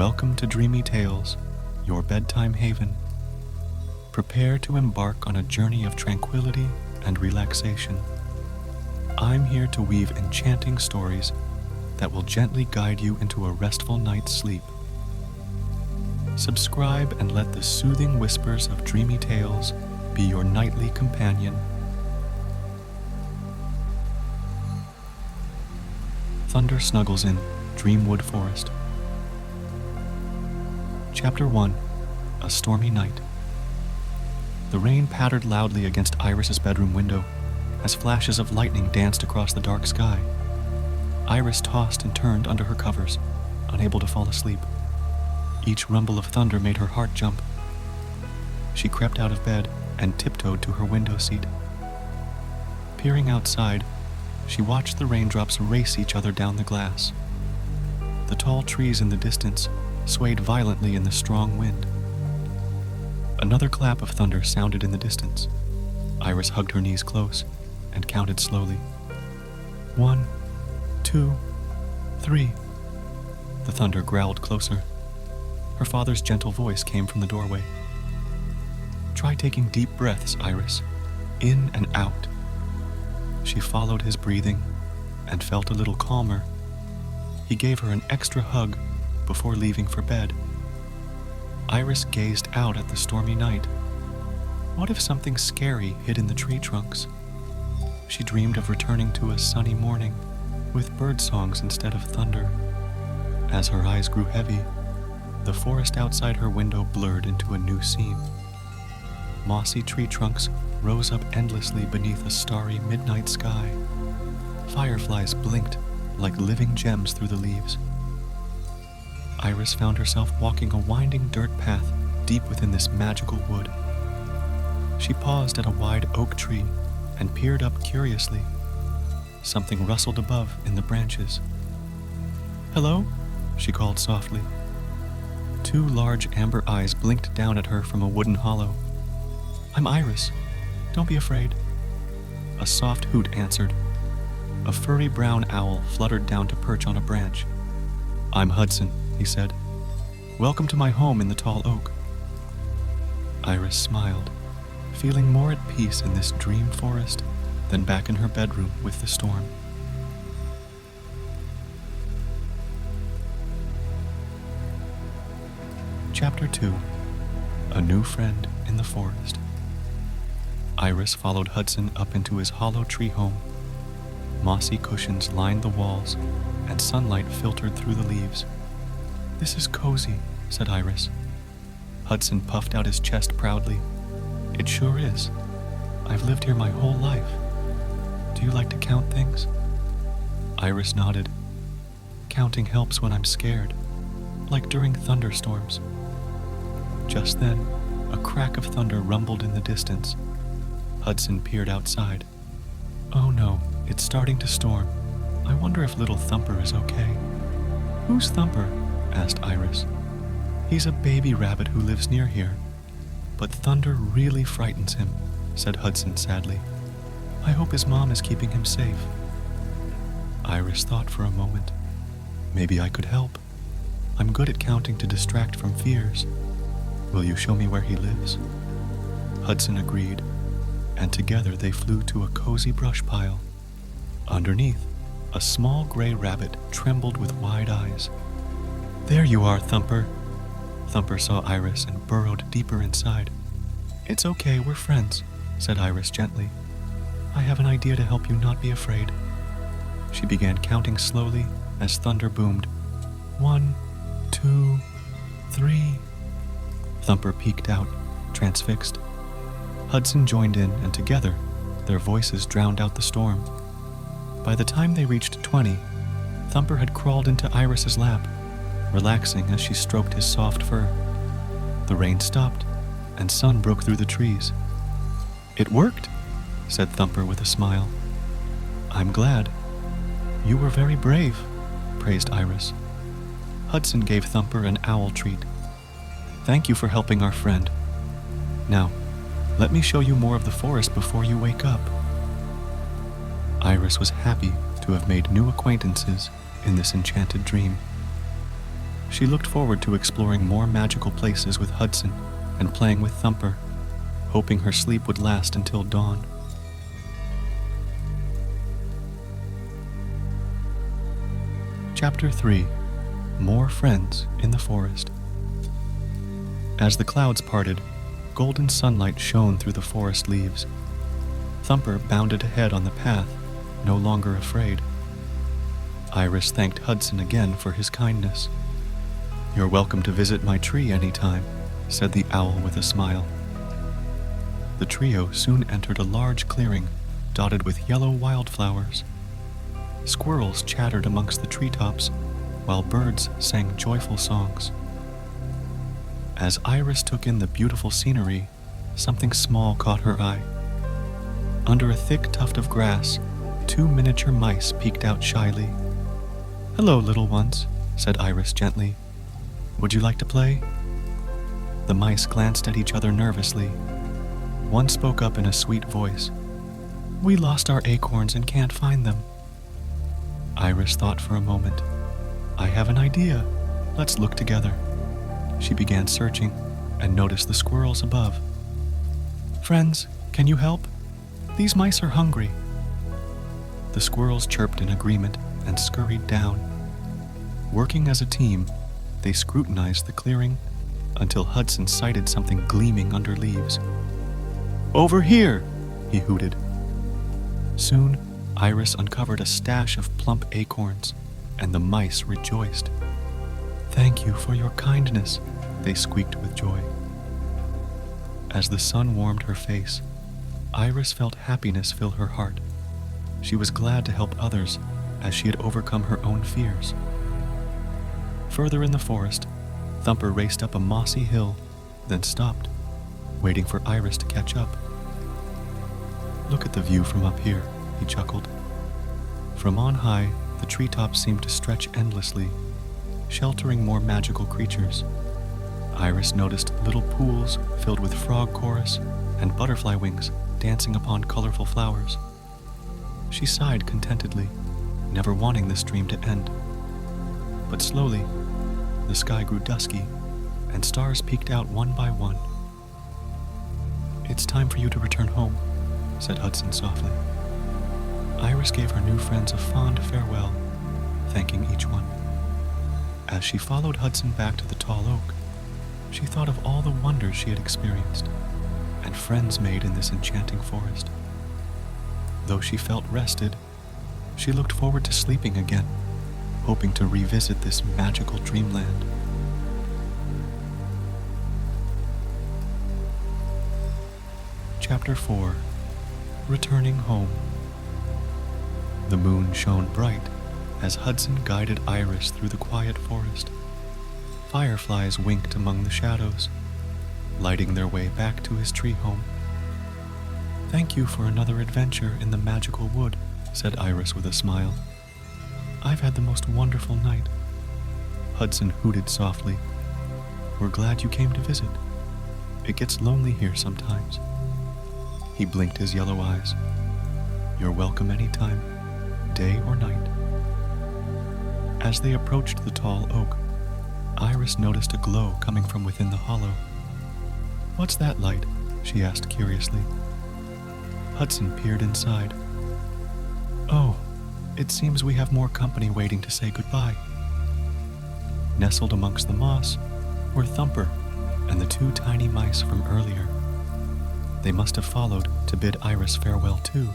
Welcome to Dreamy Tales, your bedtime haven. Prepare to embark on a journey of tranquility and relaxation. I'm here to weave enchanting stories that will gently guide you into a restful night's sleep. Subscribe and let the soothing whispers of Dreamy Tales be your nightly companion. Thunder snuggles in Dreamwood Forest. Chapter 1. A Stormy Night. The rain pattered loudly against Iris's bedroom window as flashes of lightning danced across the dark sky. Iris tossed and turned under her covers, unable to fall asleep. Each rumble of thunder made her heart jump. She crept out of bed and tiptoed to her window seat. Peering outside, she watched the raindrops race each other down the glass. The tall trees in the distance swayed violently in the strong wind. Another clap of thunder sounded in the distance. Iris hugged her knees close and counted slowly. 1, 2, 3. The thunder growled closer. Her father's gentle voice came from the doorway. Try taking deep breaths, Iris, in and out. She followed his breathing and felt a little calmer. He gave her an extra hug before leaving for bed. Iris gazed out at the stormy night. What if something scary hid in the tree trunks? She dreamed of returning to a sunny morning with bird songs instead of thunder. As her eyes grew heavy, the forest outside her window blurred into a new scene. Mossy tree trunks rose up endlessly beneath a starry midnight sky. Fireflies blinked like living gems through the leaves. Iris found herself walking a winding dirt path deep within this magical wood. She paused at a wide oak tree and peered up curiously. Something rustled above in the branches. "Hello?" she called softly. Two large amber eyes blinked down at her from a wooden hollow. "I'm Iris. Don't be afraid." A soft hoot answered. A furry brown owl fluttered down to perch on a branch. "I'm Hudson," he said. "Welcome to my home in the tall oak." Iris smiled, feeling more at peace in this dream forest than back in her bedroom with the storm. Chapter 2. A New Friend in the Forest. Iris followed Hudson up into his hollow tree home. Mossy cushions lined the walls, and sunlight filtered through the leaves. "This is cozy," said Iris. Hudson puffed out his chest proudly. "It sure is. I've lived here my whole life. Do you like to count things?" Iris nodded. "Counting helps when I'm scared, like during thunderstorms." Just then, a crack of thunder rumbled in the distance. Hudson peered outside. "Oh no, it's starting to storm. I wonder if little Thumper is okay." "Who's Thumper?" asked Iris. "He's a baby rabbit who lives near here. But thunder really frightens him," said Hudson sadly. "I hope his mom is keeping him safe." Iris thought for a moment. "Maybe I could help. I'm good at counting to distract from fears. Will you show me where he lives?" Hudson agreed, and together they flew to a cozy brush pile. Underneath, a small gray rabbit trembled with wide eyes. "There you are, Thumper." Thumper saw Iris and burrowed deeper inside. "It's okay, we're friends," said Iris gently. "I have an idea to help you not be afraid." She began counting slowly as thunder boomed. 1, 2, 3. Thumper peeked out, transfixed. Hudson joined in, and together, their voices drowned out the storm. By the time they reached 20, Thumper had crawled into Iris's lap, relaxing as she stroked his soft fur. The rain stopped, and sun broke through the trees. "It worked," said Thumper with a smile. "I'm glad. You were very brave," praised Iris. Hudson gave Thumper an owl treat. "Thank you for helping our friend. Now, let me show you more of the forest before you wake up." Iris was happy to have made new acquaintances in this enchanted dream. She looked forward to exploring more magical places with Hudson and playing with Thumper, hoping her sleep would last until dawn. Chapter 3. More Friends in the Forest. As the clouds parted, golden sunlight shone through the forest leaves. Thumper bounded ahead on the path, no longer afraid. Iris thanked Hudson again for his kindness. "You're welcome to visit my tree anytime," said the owl with a smile. The trio soon entered a large clearing dotted with yellow wildflowers. Squirrels chattered amongst the treetops, while birds sang joyful songs. As Iris took in the beautiful scenery, something small caught her eye. Under a thick tuft of grass, 2 miniature mice peeked out shyly. "Hello, little ones," said Iris gently. "Would you like to play?" The mice glanced at each other nervously. One spoke up in a sweet voice. "We lost our acorns and can't find them." Iris thought for a moment. "I have an idea. Let's look together." She began searching and noticed the squirrels above. "Friends, can you help? These mice are hungry." The squirrels chirped in agreement and scurried down. Working as a team, they scrutinized the clearing until Hudson sighted something gleaming under leaves. "Over here!" he hooted. Soon, Iris uncovered a stash of plump acorns, and the mice rejoiced. "Thank you for your kindness," they squeaked with joy. As the sun warmed her face, Iris felt happiness fill her heart. She was glad to help others as she had overcome her own fears. Further in the forest, Thumper raced up a mossy hill, then stopped, waiting for Iris to catch up. "Look at the view from up here," he chuckled. From on high, the treetops seemed to stretch endlessly, sheltering more magical creatures. Iris noticed little pools filled with frog chorus and butterfly wings dancing upon colorful flowers. She sighed contentedly, never wanting this dream to end. But slowly, the sky grew dusky, and stars peeked out one by one. "It's time for you to return home," said Hudson softly. Iris gave her new friends a fond farewell, thanking each one. As she followed Hudson back to the tall oak, she thought of all the wonders she had experienced and friends made in this enchanting forest. Though she felt rested, she looked forward to sleeping again, hoping to revisit this magical dreamland. Chapter 4. Returning Home. The moon shone bright as Hudson guided Iris through the quiet forest. Fireflies winked among the shadows, lighting their way back to his tree home. "Thank you for another adventure in the magical wood," said Iris with a smile. "I've had the most wonderful night." Hudson hooted softly. "We're glad you came to visit. It gets lonely here sometimes." He blinked his yellow eyes. "You're welcome anytime, day or night." As they approached the tall oak, Iris noticed a glow coming from within the hollow. "What's that light?" she asked curiously. Hudson peered inside. "Oh, it seems we have more company waiting to say goodbye." Nestled amongst the moss were Thumper and the 2 tiny mice from earlier. They must have followed to bid Iris farewell too.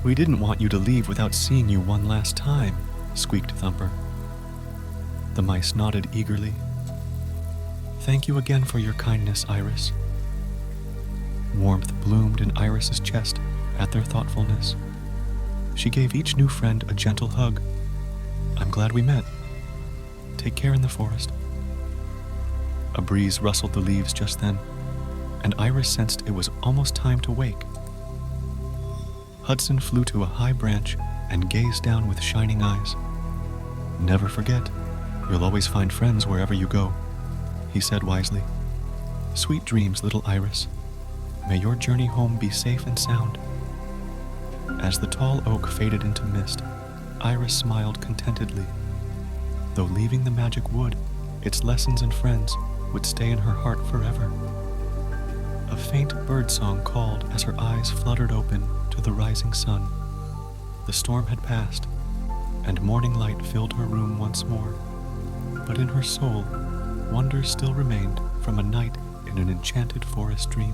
"We didn't want you to leave without seeing you one last time," squeaked Thumper. The mice nodded eagerly. "Thank you again for your kindness, Iris." Warmth bloomed in Iris's chest at their thoughtfulness. She gave each new friend a gentle hug. "I'm glad we met. Take care in the forest." A breeze rustled the leaves just then, and Iris sensed it was almost time to wake. Hudson flew to a high branch and gazed down with shining eyes. "Never forget, you'll always find friends wherever you go," he said wisely. "Sweet dreams, little Iris. May your journey home be safe and sound." As the tall oak faded into mist, Iris smiled contentedly. though leaving the magic wood, its lessons and friends would stay in her heart forever. A faint birdsong called as her eyes fluttered open to the rising sun. The storm had passed, and morning light filled her room once more, but in her soul, wonders still remained from a night in an enchanted forest dream.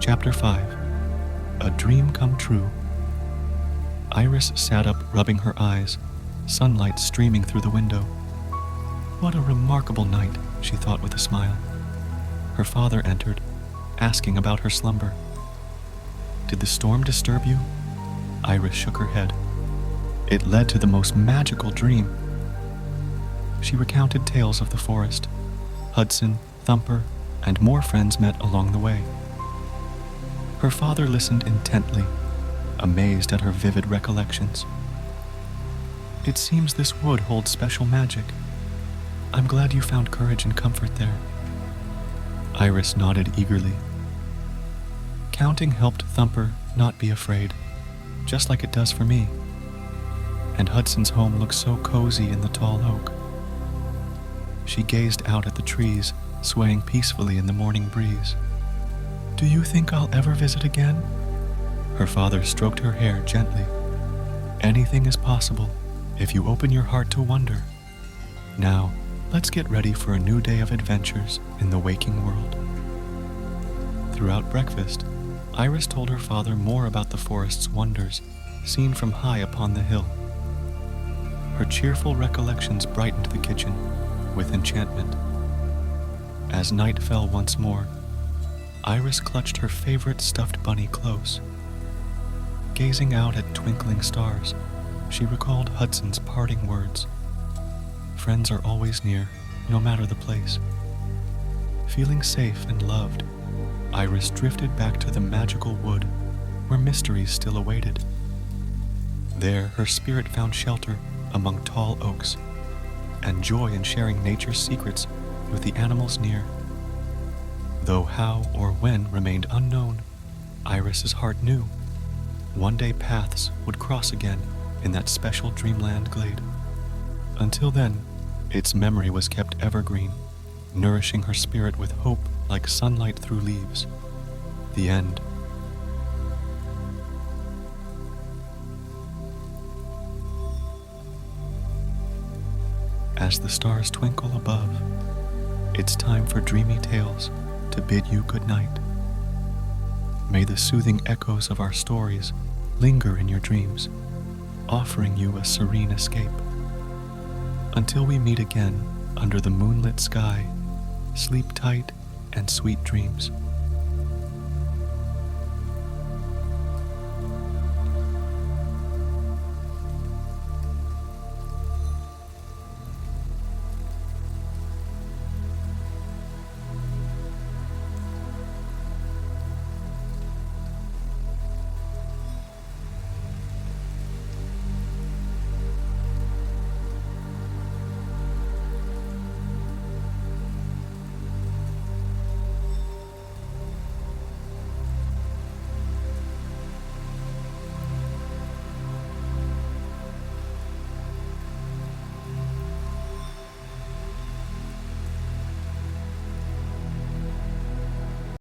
Chapter 5. A Dream Come True. Iris sat up, rubbing her eyes, sunlight streaming through the window. What a remarkable night, she thought with a smile. Her father entered, asking about her slumber. Did the storm disturb you? Iris shook her head. It led to the most magical dream. She recounted tales of the forest. Hudson, Thumper, and more friends met along the way. Her father listened intently, amazed at her vivid recollections. It seems this wood holds special magic. I'm glad you found courage and comfort there. Iris nodded eagerly. Counting helped Thumper not be afraid, just like it does for me. And Hudson's home looks so cozy in the tall oak. She gazed out at the trees, swaying peacefully in the morning breeze. Do you think I'll ever visit again? Her father stroked her hair gently. Anything is possible if you open your heart to wonder. Now, let's get ready for a new day of adventures in the waking world. Throughout breakfast, Iris told her father more about the forest's wonders, seen from high upon the hill. Her cheerful recollections brightened the kitchen with enchantment. As night fell once more, Iris clutched her favorite stuffed bunny close. Gazing out at twinkling stars, she recalled Hudson's parting words. Friends are always near, no matter the place. Feeling safe and loved, Iris drifted back to the magical wood, where mysteries still awaited. There, her spirit found shelter among tall oaks, and joy in sharing nature's secrets with the animals near. Though how or when remained unknown, Iris's heart knew one day paths would cross again in that special dreamland glade. Until then, its memory was kept evergreen, nourishing her spirit with hope like sunlight through leaves. The end. As the stars twinkle above, it's time for dreamy tales to bid you good night. May the soothing echoes of our stories linger in your dreams, offering you a serene escape. Until we meet again under the moonlit sky, sleep tight and sweet dreams.